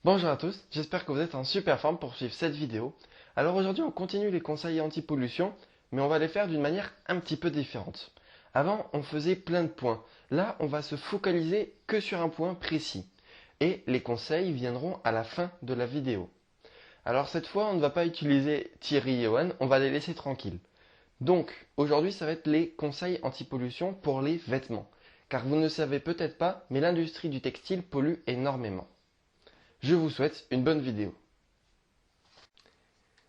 Bonjour à tous, j'espère que vous êtes en super forme pour suivre cette vidéo. Alors aujourd'hui on continue les conseils anti-pollution, mais on va les faire d'une manière un petit peu différente. Avant on faisait plein de points, là on va se focaliser que sur un point précis. Et les conseils viendront à la fin de la vidéo. Alors cette fois on ne va pas utiliser Thierry et Johan, on va les laisser tranquilles. Donc aujourd'hui ça va être les conseils anti-pollution pour les vêtements. Car vous ne le savez peut-être pas, mais l'industrie du textile pollue énormément. Je vous souhaite une bonne vidéo.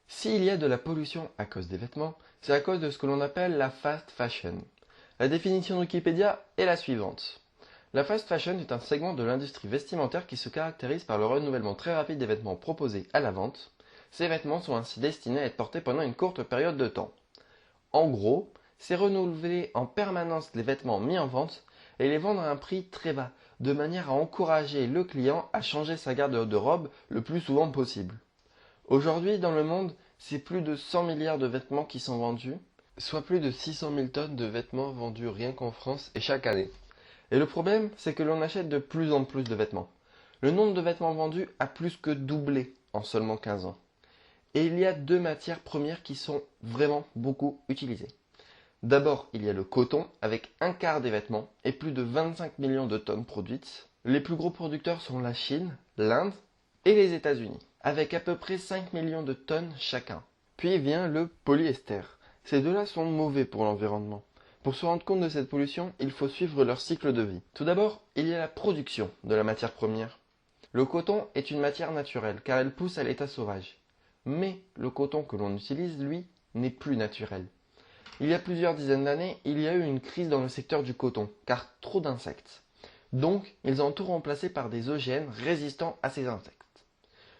S'il y a de la pollution à cause des vêtements, c'est à cause de ce que l'on appelle la fast fashion. La définition de Wikipédia est la suivante. La fast fashion est un segment de l'industrie vestimentaire qui se caractérise par le renouvellement très rapide des vêtements proposés à la vente. Ces vêtements sont ainsi destinés à être portés pendant une courte période de temps. En gros, c'est renouveler en permanence les vêtements mis en vente et les vendre à un prix très bas, de manière à encourager le client à changer sa garde-robe le plus souvent possible. Aujourd'hui, dans le monde, c'est plus de 100 milliards de vêtements qui sont vendus, soit plus de 600 000 tonnes de vêtements vendus rien qu'en France et chaque année. Et le problème, c'est que l'on achète de plus en plus de vêtements. Le nombre de vêtements vendus a plus que doublé en seulement 15 ans. Et il y a deux matières premières qui sont vraiment beaucoup utilisées. D'abord, il y a le coton, avec un quart des vêtements et plus de 25 millions de tonnes produites. Les plus gros producteurs sont la Chine, l'Inde et les États-Unis, avec à peu près 5 millions de tonnes chacun. Puis vient le polyester. Ces deux-là sont mauvais pour l'environnement. Pour se rendre compte de cette pollution, il faut suivre leur cycle de vie. Tout d'abord, il y a la production de la matière première. Le coton est une matière naturelle car elle pousse à l'état sauvage. Mais le coton que l'on utilise, lui, n'est plus naturel. Il y a plusieurs dizaines d'années, il y a eu une crise dans le secteur du coton, car trop d'insectes. Donc, ils ont tout remplacé par des OGM résistants à ces insectes.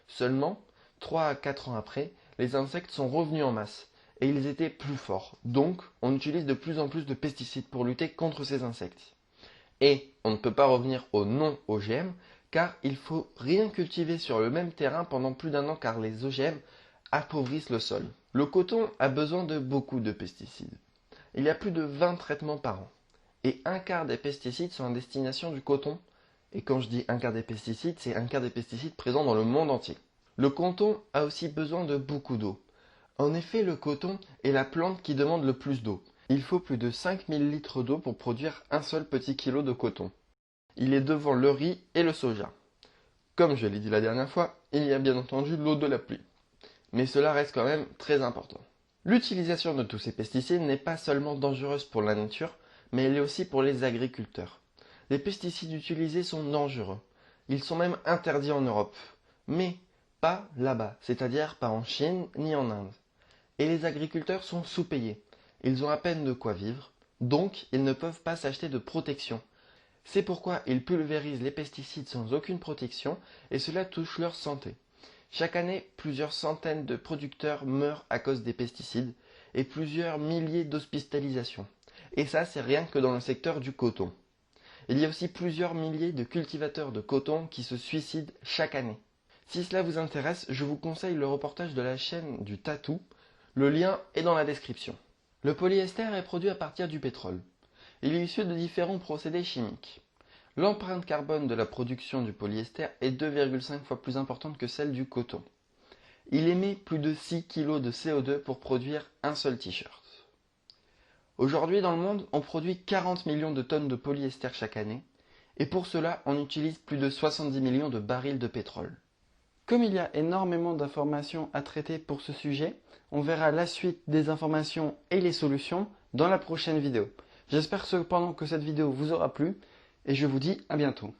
Seulement, 3 à 4 ans après, les insectes sont revenus en masse, et ils étaient plus forts. Donc, on utilise de plus en plus de pesticides pour lutter contre ces insectes. Et on ne peut pas revenir au non-OGM, car il faut rien cultiver sur le même terrain pendant plus d'un an, car les OGM appauvrissent le sol. Le coton a besoin de beaucoup de pesticides. Il y a plus de 20 traitements par an. Et un quart des pesticides sont à destination du coton. Et quand je dis un quart des pesticides, c'est un quart des pesticides présents dans le monde entier. Le coton a aussi besoin de beaucoup d'eau. En effet, le coton est la plante qui demande le plus d'eau. Il faut plus de 5000 litres d'eau pour produire un seul petit kilo de coton. Il est devant le riz et le soja. Comme je l'ai dit la dernière fois, il y a bien entendu l'eau de la pluie. Mais cela reste quand même très important. L'utilisation de tous ces pesticides n'est pas seulement dangereuse pour la nature, mais elle est aussi pour les agriculteurs. Les pesticides utilisés sont dangereux. Ils sont même interdits en Europe. Mais pas là-bas, c'est-à-dire pas en Chine ni en Inde. Et les agriculteurs sont sous-payés. Ils ont à peine de quoi vivre, donc ils ne peuvent pas s'acheter de protection. C'est pourquoi ils pulvérisent les pesticides sans aucune protection et cela touche leur santé. Chaque année, plusieurs centaines de producteurs meurent à cause des pesticides et plusieurs milliers d'hospitalisations. Et ça, c'est rien que dans le secteur du coton. Il y a aussi plusieurs milliers de cultivateurs de coton qui se suicident chaque année. Si cela vous intéresse, je vous conseille le reportage de la chaîne du Tatou. Le lien est dans la description. Le polyester est produit à partir du pétrole. Il est issu de différents procédés chimiques. L'empreinte carbone de la production du polyester est 2,5 fois plus importante que celle du coton. Il émet plus de 6 kg de CO2 pour produire un seul t-shirt. Aujourd'hui dans le monde, on produit 40 millions de tonnes de polyester chaque année, et pour cela, on utilise plus de 70 millions de barils de pétrole. Comme il y a énormément d'informations à traiter pour ce sujet, on verra la suite des informations et les solutions dans la prochaine vidéo. J'espère cependant que cette vidéo vous aura plu, et je vous dis à bientôt.